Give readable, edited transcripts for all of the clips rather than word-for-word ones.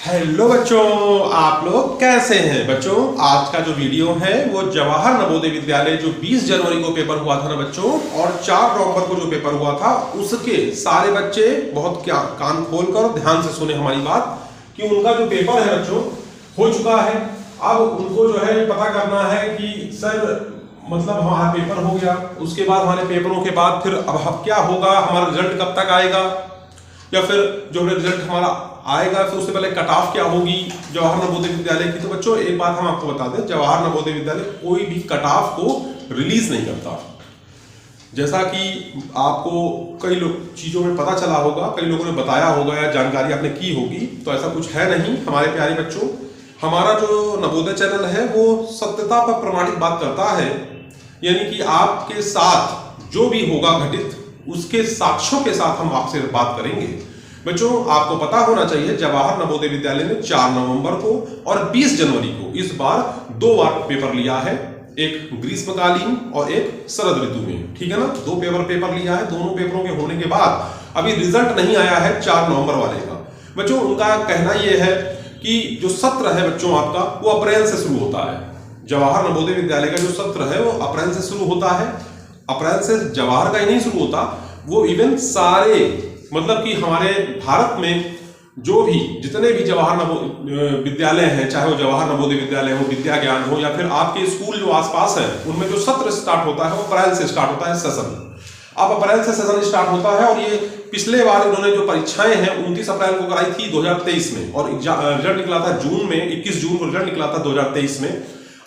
Hello बच्चों, आप लोग कैसे हैं बच्चों। आज का जो वीडियो है वो जवाहर नवोदय विद्यालय जो 20 जनवरी को पेपर हुआ था ना बच्चों, और 4 नवंबर को जो पेपर हुआ था उसके सारे बच्चे बहुत क्या कान खोलकर ध्यान से सुने हमारी बात कि उनका जो पेपर है बच्चों हो चुका है। अब उनको जो है पता करना है कि सर मतलब हमारा पेपर हो गया, उसके बाद हमारे पेपरों के बाद फिर अब क्या होगा, हमारा रिजल्ट कब तक आएगा, या फिर जो रिजल्ट हमारा आएगा फिर उससे पहले कट ऑफ क्या होगी जवाहर नवोदय विद्यालय की। तो बच्चों एक बात हम आपको बता दें, जवाहर नवोदय विद्यालय कोई भी कट ऑफ को रिलीज नहीं करता। जैसा कि आपको कई लोग चीजों में पता चला होगा, कई लोगों ने बताया होगा या जानकारी आपने की होगी, तो ऐसा कुछ है नहीं हमारे प्यारे बच्चों। हमारा जो नवोदय चैनल है वो सत्यता पर प्रमाणित बात करता है, यानी कि आपके साथ जो भी होगा घटित उसके साक्ष्यों के साथ हम आपसे बात करेंगे। बच्चों आपको पता होना चाहिए जवाहर नवोदय विद्यालय ने 4 नवंबर को और 20 जनवरी को इस बार 2 बार पेपर लिया है, एक ग्रीष्मकालीन और एक शरद ऋतु में, ठीक है ना। 2 पेपर लिया है। दोनों पेपरों के होने के बाद अभी रिजल्ट नहीं आया है 4 नवंबर वाले का। बच्चों उनका कहना यह है कि जो सत्र है बच्चों आपका वो अप्रैल से शुरू होता है। जवाहर नवोदय विद्यालय का जो सत्र है वो अप्रैल से शुरू होता है। अप्रैल से जवाहर का ही नहीं शुरू होता, वो इवन सारे मतलब कि हमारे भारत में जो भी जितने भी जवाहर विद्यालय हैं, चाहे वो जवाहर नवोदय विद्यालय हो, विद्या ज्ञान हो, या फिर आपके स्कूल जो आसपास है, उनमें जो सत्र स्टार्ट होता है वो अप्रैल से स्टार्ट होता है सेशन। अब अप्रैल से सेशन स्टार्ट होता है और ये पिछले बार इन्होंने जो परीक्षाएं हैं 29 अप्रैल को कराई थी 2023 में, और रिजल्ट निकला था जून में, 21 जून को रिजल्ट निकला था 2023 में।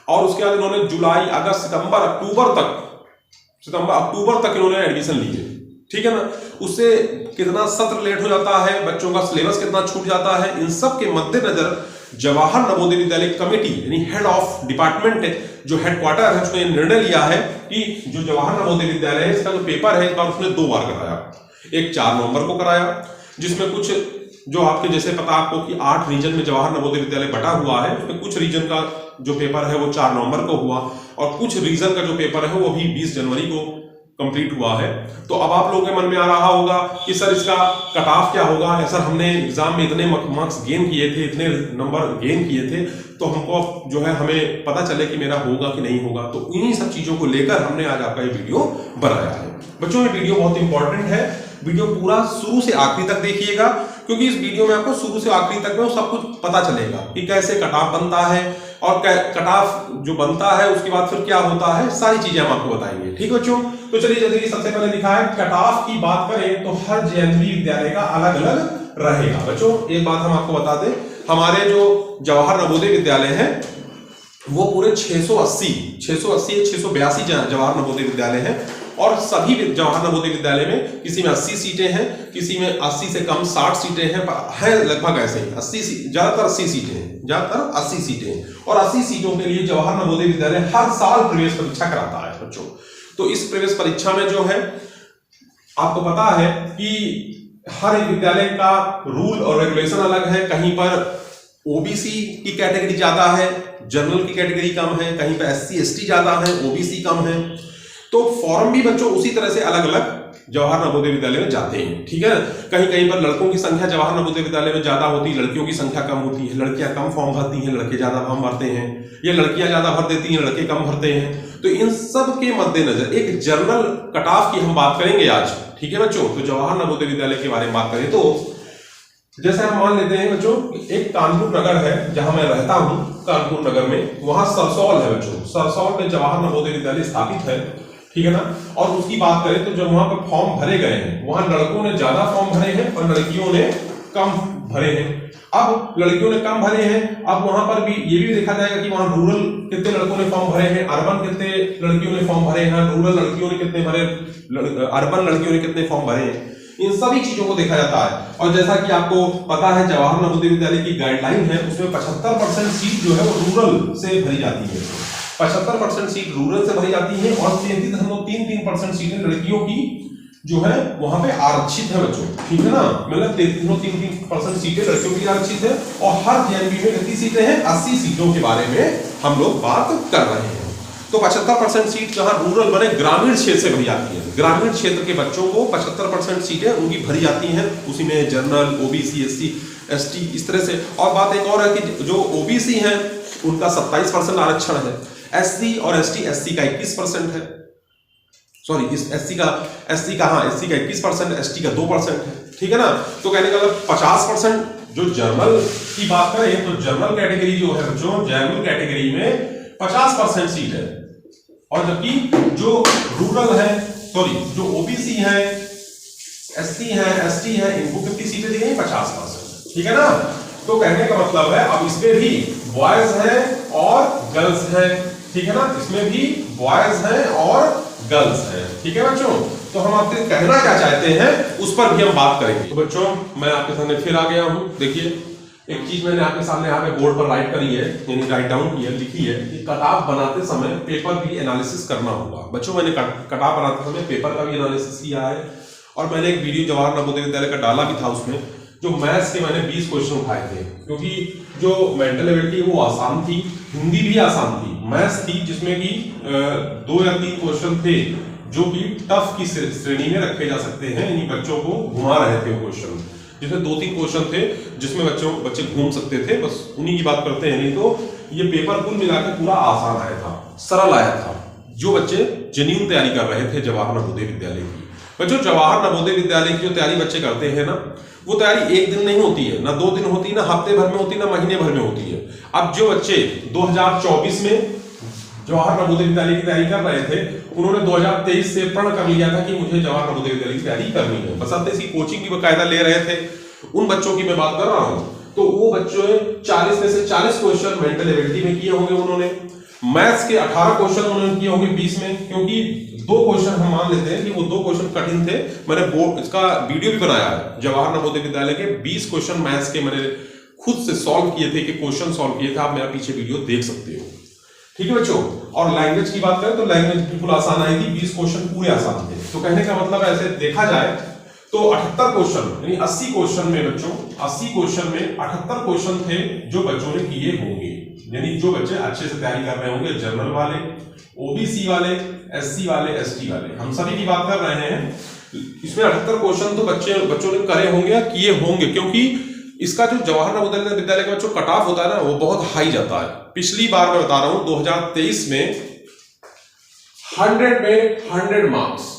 और उसके बाद इन्होंने जुलाई, अगस्त, सितंबर, अक्टूबर तक इन्होंने एडमिशन लिए, ठीक है ना। उससे कितना सत्र लेट हो जाता है, बच्चों का सिलेबस कितना छूट जाता है, इन सब के मद्देनजर जवाहर नवोदय विद्यालय कमेटी यानी हेड ऑफ डिपार्टमेंट जो हेडक्वार्टर है उसने निर्णय लिया है कि जो जवाहर नवोदय विद्यालय है इसका जो पेपर है इस बार उसने 2 बार कराया। एक 4 नवंबर को कराया, जिसमें कुछ जो आपके जैसे पता आपको कि 8 रीजन में जवाहर नवोदय विद्यालय बटा हुआ है, उसमें कुछ रीजन का जो पेपर है वो 4 नवंबर को हुआ, और कुछ रीजन का जो पेपर है वो अभी 20 जनवरी को कंप्लीट हुआ है। तो अब आप लोगों के मन में आ रहा होगा कि सर इसका कट ऑफ क्या होगा, सर हमने एग्जाम में इतने मार्क्स गेन किए थे, इतने नंबर गेन किए थे, तो हमको जो है हमें पता चले कि मेरा होगा कि नहीं होगा। तो इन्हीं सब चीजों को लेकर हमने आज आपका ये वीडियो बनाया है। बच्चों ये वीडियो बहुत इंपॉर्टेंट है, वीडियो पूरा शुरू से आखिरी तक देखिएगा, क्योंकि इस वीडियो में आपको शुरू से आखिरी तक में सब कुछ पता चलेगा कि कैसे कट ऑफ बनता है, और कट ऑफ जो बनता है उसके बाद फिर क्या होता है, सारी चीजें हम आपको बताएंगे, ठीक बच्चों। तो चलिए जल्दी, सबसे पहले लिखा है कट ऑफ की बात करें तो हर जेएनवी विद्यालय का अलग अलग रहेगा। बच्चों एक बात हम आपको बता दें, हमारे जो जवाहर नवोदय विद्यालय है वो पूरे 682 682 जवाहर नवोदय विद्यालय है, और सभी जवाहर नवोदय विद्यालय में किसी में 80 सीटें हैं, किसी में 80 से कम 60 सीटें हैं, लगभग ऐसे ही 80 ज्यादातर 80 सीटें हैं, ज्यादातर 80 सीटें हैं। और 80 सीटों के लिए जवाहर नवोदय विद्यालय हर साल प्रवेश परीक्षा कराता है बच्चों। तो इस प्रवेश परीक्षा में जो है आपको पता है कि हर एक विद्यालय का रूल और रेगुलेशन अलग है। कहीं पर ओबीसी की कैटेगरी ज्यादा है, जनरल की कैटेगरी कम है, कहीं पर एससी एसटी ज्यादा है, ओबीसी कम है। तो फॉर्म भी बच्चों उसी तरह से अलग अलग जवाहर नवोदय विद्यालय में जाते हैं, ठीक है। कहीं कहीं पर लड़कों की संख्या जवाहर नवोदय विद्यालय में ज्यादा होती है, लड़कियों की संख्या कम होती है, लड़कियां कम फॉर्म भरती हैं, लड़के ज्यादा फॉर्म भरते हैं, या लड़कियां ज्यादा भर देती हैं, लड़के कम भरते हैं। तो इन सब के मद्देनजर एक जनरल कट ऑफ की हम बात करेंगे आज, ठीक है बच्चों। तो जवाहर नवोदय विद्यालय के बारे में बात करें तो जैसे हम मान लेते हैं बच्चों, एक कानपुर नगर है जहां मैं रहता हूं, कानपुर नगर में, वहां सरसौल है बच्चों, सरसौल में जवाहर नवोदय विद्यालय स्थापित है, ठीक है ना। और उसकी बात करें तो जब वहां पर फॉर्म भरे गए हैं, वहां लड़कों ने ज्यादा फॉर्म भरे हैं और लड़कियों ने कम भरे हैं। अब लड़कियों ने कम भरे हैं, अब वहां पर भी ये भी देखा जाएगा कि वहां रूरल कितने लड़कों ने फॉर्म भरे हैं, अर्बन कितने लड़कियों ने फॉर्म भरे हैं, रूरल लड़कियों ने कितने भरे, अर्बन लड़कियों ने कितने फॉर्म भरे हैं, इन सभी चीजों को देखा जाता है। और जैसा कि आपको पता है जवाहर नवोदय विद्यालय की गाइडलाइन है, उसमें 75% सीट जो है वो रूरल से भरी जाती है, 75% सीट रूरल से भरी जाती है, और 33.33% सीटें लड़कियों की जो है वहां पे आरक्षित है बच्चों, ठीक है ना। मतलब 33.33% सीटें लड़कियों की आरक्षित है, और हर जेएनवी में कितनी सीटें हैं, 80 सीटों के बारे में हम लोग बात कर रहे हैं। तो 75% सीट जहां रूरल बने ग्रामीण क्षेत्र से भरी जाती है, ग्रामीण क्षेत्र के बच्चों को 75% सीटें उनकी भरी जाती हैं, उसी में जनरल, ओबीसी, एससी ST, इस तरह से। और बात एक और है कि जो OBC हैं उनका 27% आरक्षण है, SC और SC का 21% है, सॉरी इस SC का 21%, ST का 2% है, ठीक है ना। तो कहने का मतलब 50%। जो जर्नल की बात करें तो जर्नल कैटेगरी जो है बच्चों, जर्नल कैटेगरी में 50% सीट है, और जबकि जो रूरल है, सॉरी जो OBC है, SC है, ST है, इनको कितनी सीटें दी गई? 50%, ठीक है ना। तो कहने का मतलब है अब इसमें भी बॉयज है और गर्ल्स है, ठीक है ना, इसमें भी बॉयज हैं और गर्ल्स हैं, ठीक है बच्चों। तो हम आपसे कहना क्या चाहते हैं उस पर भी हम बात करेंगे। तो बच्चों मैं आपके सामने फिर आ गया हूं। देखिए एक चीज मैंने आपके सामने यहाँ पे बोर्ड पर राइट करी है, यानी राइट डाउन की है, लिखी है कि कटाफ बनाते समय पेपर भी एनालिसिस करना होगा। बच्चों मैंने कटाफ बनाते समय पेपर का भी एनालिसिस किया है, और मैंने एक वीडियो जवाहर नवोदय विद्यालय का डाला भी था, उसमें जो मैथ्स के मैंने 20 क्वेश्चन उठाए थे, क्योंकि जो मेंटल एबिलिटी वो आसान थी, हिंदी भी आसान थी, मैथ्स थी जिसमें कि 2 या 3 क्वेश्चन थे जो कि टफ की श्रेणी में रखे जा सकते हैं, यानी बच्चों को घुमा रहे थे वो क्वेश्चन, जिसमें 2-3 क्वेश्चन थे जिसमें बच्चे घूम सकते थे, बस उन्हीं की बात करते हैं। नहीं तो ये पेपर कुल मिला के पूरा आसान आया था, सरल आया था, जो बच्चे जेन्युइन तैयारी कर रहे थे जवाहर नवोदय विद्यालय की। बच्चों जवाहर नवोदय विद्यालय की जो तैयारी बच्चे करते हैं ना, वो तैयारी एक दिन नहीं होती है, ना 2 दिन होती है, ना हफ्ते भर में होती है, ना महीने भर में होती है। अब जो बच्चे 2024 में जवाहर नवोदय विद्यालय की तैयारी कर रहे थे, उन्होंने 2023 से प्रण कर लिया था कि मुझे जवाहर नवोदय विद्यालय की तैयारी करनी है, बस अब इसकी कोचिंग की बकायदा ले रहे थे, उन बच्चों की मैं बात कर रहा हूं। तो वो बच्चों 40 में से 40 क्वेश्चन मेंटल एबिलिटी में किए होंगे उन्होंने, मैथ्स के 18 क्वेश्चन उन्होंने किए होंगे 20 में, क्योंकि 2 क्वेश्चन हम मान लेते हैं कि वो 2 क्वेश्चन कठिन थे। मैंने बोर्ड इसका वीडियो भी बनाया है, जवाहर नवोदय विद्यालय के 20 क्वेश्चन मैथ्स के मैंने खुद से सॉल्व किए थे, कि क्वेश्चन सॉल्व किए थे, आप मेरा पीछे वीडियो देख सकते हो, ठीक है बच्चों। और लैंग्वेज की बात करें तो लैंग्वेज बिल्कुल आसान आई थी, 20 क्वेश्चन पूरे आसान थे। तो कहने का मतलब ऐसे देखा जाए तो 78 क्वेश्चन यानी 80 क्वेश्चन में बच्चों 80 क्वेश्चन में 78 क्वेश्चन थे जो बच्चों ने किए होंगे, यानी जो बच्चे अच्छे से तैयारी कर रहे होंगे, जर्नल वाले, OBC वाले, SC वाले, ST वाले, हम सभी की बात कर रहे हैं। इसमें 78 क्वेश्चन तो बच्चों ने करे होंगे या किए होंगे, क्योंकि इसका जो जवाहर नवोदय विद्यालय का बच्चों कट ऑफ होता है ना, वो बहुत हाई जाता है। पिछली बार मैं बता रहा हूं 2023 में 100 में 100 मार्क्स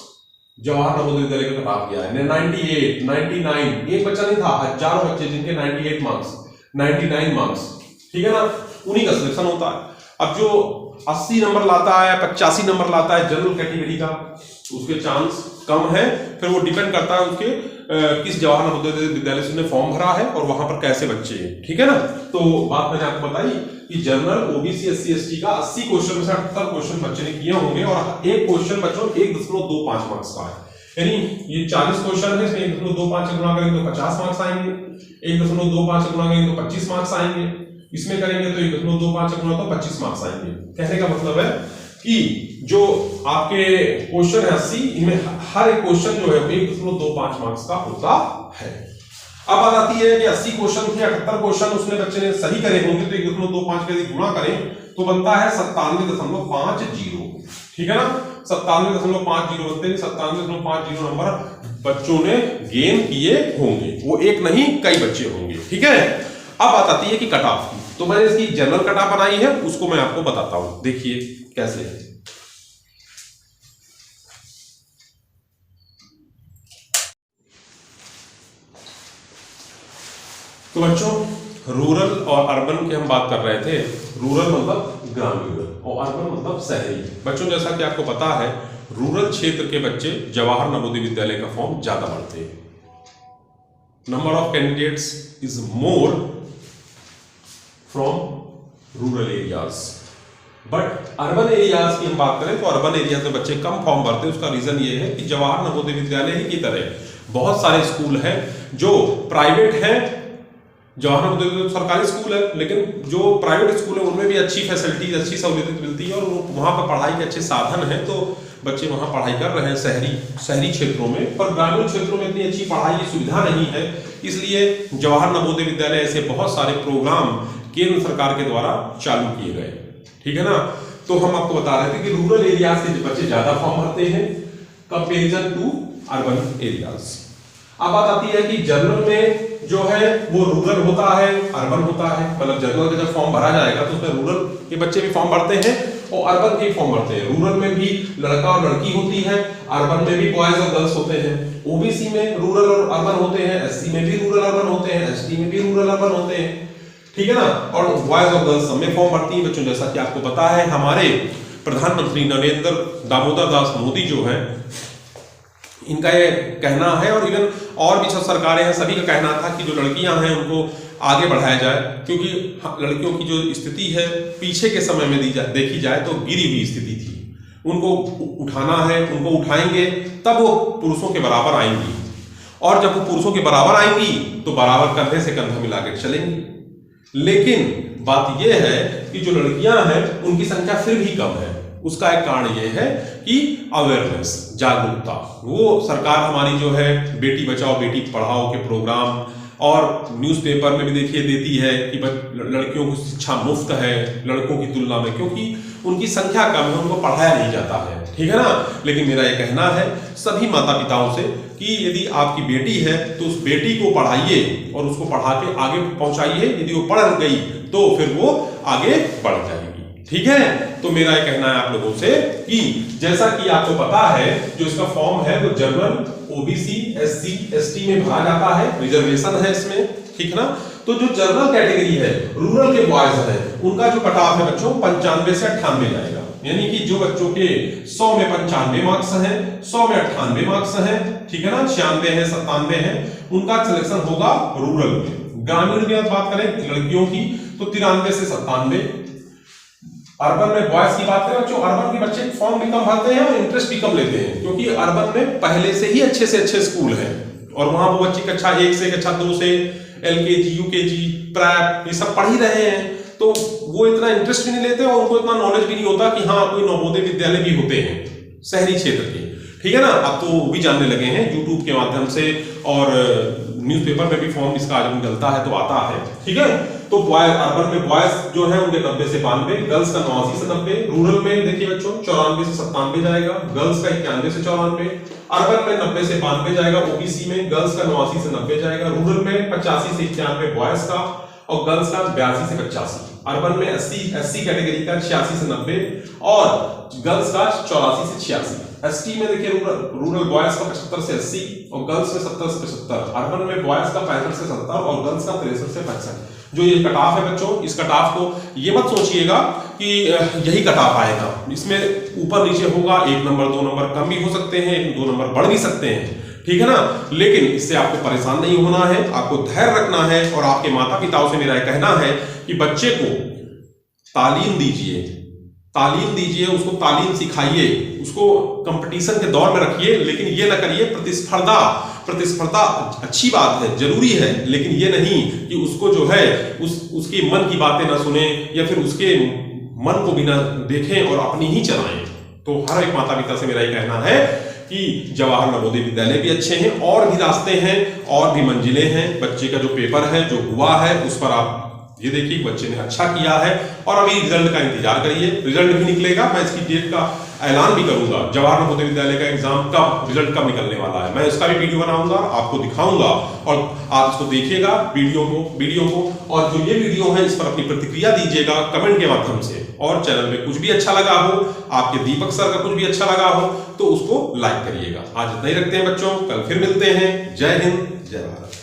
जवाहर नवोदय विद्यालय का कट ऑफ किया है, 98, 99, एक बच्चा नहीं था, हजारों बच्चे जिनके 98 मार्क्स, 99 मार्क्स, ठीक है ना, उन्हीं का सिलेक्शन होता है। अब जो 80 नंबर लाता है, 85 नंबर लाता है जनरल कैटेगरी का, उसके चांस कम है। फिर वो डिपेंड करता है उसके किस जवाहर नवोदय विद्यालय से उसने फॉर्म भरा है और वहां पर कैसे बच्चे हैं, ठीक है ना। तो बात मैंने आपको बताई कि जनरल, OBC, SC, ST का 80 क्वेश्चन में से 78 क्वेश्चन बच्चे ने किए होंगे, और एक क्वेश्चन बच्चों 1.25 मार्क्स का है, यानी ये 40 क्वेश्चन है, इसमें 1.25 से गुणा करेंगे तो 50 मार्क्स आएंगे, 1.25 से गुणा करेंगे तो 25 मार्क्स आएंगे, इसमें करेंगे तो 1.25 से गुणा तो 25 मार्क्स आएंगे। कहने का मतलब है कि जो आपके क्वेश्चन है 80, इनमें हर एक क्वेश्चन जो है 1.25 मार्क्स का होता है। अब बात आती है कि 80 क्वेश्चन थे, 78 क्वेश्चन उसने बच्चे ने सही करे होंगे, तो 1.25 का यदि गुणा करें तो बनता है 97.50, ठीक है ना, 97.50 बनते हैं, 97.50 नंबर बच्चों ने गेन किए होंगे, वो एक नहीं कई बच्चे होंगे, ठीक है। अब बात आती है कि कट ऑफ की, तो मैंने इसकी जनरल कट ऑफ बनाई है, उसको मैं आपको बताता हूं, देखिए कैसे। तो बच्चों रूरल और अर्बन की हम बात कर रहे थे, रूरल मतलब ग्रामीण और अर्बन मतलब शहरी। बच्चों जैसा कि आपको पता है रूरल क्षेत्र के बच्चे जवाहर नवोदय विद्यालय का फॉर्म ज्यादा भरते हैं, number of candidates is more from rural areas. But urban areas की हम बात करें तो अर्बन एरियाज में बच्चे कम फॉर्म भरते हैं। उसका रीजन ये है कि जवाहर नवोदय विद्यालय ही की तरह बहुत सारे स्कूल हैं जो प्राइवेट हैं। जवाहर नवोदय सरकारी स्कूल है, लेकिन जो प्राइवेट स्कूल है उनमें भी अच्छी फैसिलिटीज, अच्छी सहूलियत मिलती है और वहां पर पढ़ाई के अच्छे साधन हैं, तो बच्चे वहां पढ़ाई कर रहे हैं शहरी क्षेत्रों में। पर ग्रामीण क्षेत्रों में इतनी अच्छी पढ़ाई की सुविधा नहीं है, इसलिए जवाहर नवोदय विद्यालय ऐसे बहुत सारे प्रोग्राम केंद्र सरकार के द्वारा चालू किए गए, ठीक है ना। तो हम आपको बता रहे थे कि रूरल एरिया से बच्चे ज्यादा फॉर्म भरते हैं कंपेरिजन टू अर्बन एरियाज। अब बात आती है कि जनरल में जो है वो रूरल होता है, अर्बन होता है। मतलब जनरल का जब फॉर्म भरा जाएगा तो उसमें रूरल के बच्चे भी फॉर्म भरते हैं और अर्बन के फॉर्म भरते हैं। रूरल में भी लड़का और लड़की होती है, अर्बन में भी बॉयज और गर्ल्स होते हैं। ओबीसी में रूरल और अर्बन होते हैं, एससी में भी रूरल अर्बन होते हैं, एसटी में भी रूरल अर्बन होते हैं, ठीक है ना। और बॉयज और गर्ल्स सब में फॉर्म भरती हैं बच्चों। जैसा कि आपको पता है हमारे प्रधानमंत्री नरेंद्र दामोदर दास मोदी जो है, इनका ये कहना है और इवन और भी सब सरकारें हैं, सभी का कहना था कि जो लड़कियां हैं उनको आगे बढ़ाया जाए, क्योंकि लड़कियों की जो स्थिति है पीछे के समय में देखी जाए तो गिरी हुई स्थिति थी। उनको उठाना है, उनको उठाएंगे तब वो पुरुषों के बराबर आएंगी, और जब वो पुरुषों के बराबर आएंगी तो बराबर कंधे से कंधा मिला के चलेंगी। लेकिन बात यह है कि जो लड़कियां हैं उनकी संख्या फिर भी कम है। उसका एक कारण यह है कि अवेयरनेस, जागरूकता। वो सरकार हमारी जो है बेटी बचाओ बेटी पढ़ाओ के प्रोग्राम और न्यूज़पेपर में भी देखिए देती है कि लड़कियों को शिक्षा मुफ्त है लड़कों की तुलना में, क्योंकि उनकी संख्या कम है, उनको पढ़ाया नहीं जाता है, ठीक है ना। लेकिन मेरा ये कहना है सभी माता पिताओं से कि यदि आपकी बेटी है तो उस बेटी को पढ़ाइए और उसको पढ़ा के आगे पहुंचाइए। यदि वो पढ़ गई तो फिर वो आगे बढ़ जाएगी, ठीक है। तो मेरा ये कहना है आप लोगों से कि जैसा कि आपको पता है जो इसका फॉर्म है वो जनरल, ओबीसी, एससी, एसटी में भरा जाता है, रिजर्वेशन है इसमें, ठीक ना। तो जो जनरल कैटेगरी है, रूरल के बॉयज है, उनका जो कट ऑफ है बच्चों 95 से 98 जाएगा। यानी कि जो बच्चों के 100 में 95 मार्क्स हैं, 100 में 98 मार्क्स हैं, ठीक है ना, 96 है, 97 है, उनका सिलेक्शन होगा रूरल में। ग्रामीण की बात करें लड़कियों की तो 93 से 97। अर्बन में बॉयज की बात करें बच्चों, अर्बन के बच्चे फॉर्म भी कम भरते हैं और इंटरेस्ट भी कम लेते हैं, क्योंकि अर्बन में पहले से ही अच्छे से अच्छे स्कूल हैं और वहां वो बच्चे कक्षा 1 से कक्षा 2 से एलकेजी, यूकेजी, प्रैप ये सब पढ़ ही रहे हैं, तो वो इतना इंटरेस्ट भी नहीं लेते और उनको इतना नॉलेज भी नहीं होता कि हाँ कोई नवोदय विद्यालय भी होते हैं शहरी क्षेत्र के, ठीक है ना। अब तो भी जानने लगे हैं यूट्यूब के माध्यम से और न्यूज़पेपर में भी फॉर्म इसका आज निकलता है तो आता है, ठीक है। तो अर्बन में बॉयज जो है उनके 90 से 92, गर्ल्स का 89 से 90। रूरल में देखिए बच्चों 94 से 97 जाएगा, गर्ल्स का 91 से 94। अर्बन में 90 से 92 जाएगा, ओबीसी में गर्ल्स का 89 से 90 जाएगा, रूरल में 85 से 91 बॉयज का और गर्ल्स का 82 से 85। अर्बन में एससी कैटेगरी का 86 से 90 और गर्ल्स का 84 से 86। एसटी में देखिए रूरल बॉयज का 75 से 80 और गर्ल्स में 70 से 75। अर्बन में बॉयज का 65 से 70 और गर्ल्स का 63 से 65। जो ये कट ऑफ है बच्चों, इस कट ऑफ को ये मत सोचिएगा कि यही कट ऑफ आएगा, इसमें ऊपर नीचे होगा, 1 नंबर 2 नंबर कम भी हो सकते हैं, 2 नंबर बढ़ भी सकते हैं, ठीक है ना। लेकिन इससे आपको परेशान नहीं होना है, आपको धैर्य रखना है और आपके माता पिताओं से मेरा कहना है कि बच्चे को तालीम दीजिए, उसको तालीम सिखाइए, उसको कंपटीशन के दौर में रखिए, लेकिन ये ना करिए प्रतिस्पर्धा अच्छी बात है, जरूरी है, लेकिन ये नहीं कि उसको जो है उसके मन की बातें ना सुने या फिर उसके मन को भी ना देखें और अपनी ही चलाएं। तो हर एक माता पिता से मेरा ये कहना है कि जवाहर नवोदय विद्यालय भी अच्छे हैं, और भी रास्ते हैं और भी मंजिलें हैं। बच्चे का जो पेपर है जो हुआ है उस पर आप ये देखिए बच्चे ने अच्छा किया है और अभी रिजल्ट का इंतजार करिए, रिजल्ट भी निकलेगा, मैं इसकी डेट का ऐलान भी करूंगा। जवाहर नवोदय विद्यालय का एग्जाम का रिजल्ट कब निकलने वाला है मैं इसका भी वीडियो बनाऊंगा, आपको दिखाऊंगा और आप इसको देखिएगा वीडियो को और जो ये वीडियो है इस पर अपनी प्रतिक्रिया दीजिएगा कमेंट के माध्यम से। और चैनल में कुछ भी अच्छा लगा हो, आपके दीपक सर का कुछ भी अच्छा लगा हो तो उसको लाइक करिएगा। आज इतना ही रखते हैं बच्चों, कल फिर मिलते हैं। जय हिंद, जय भारत।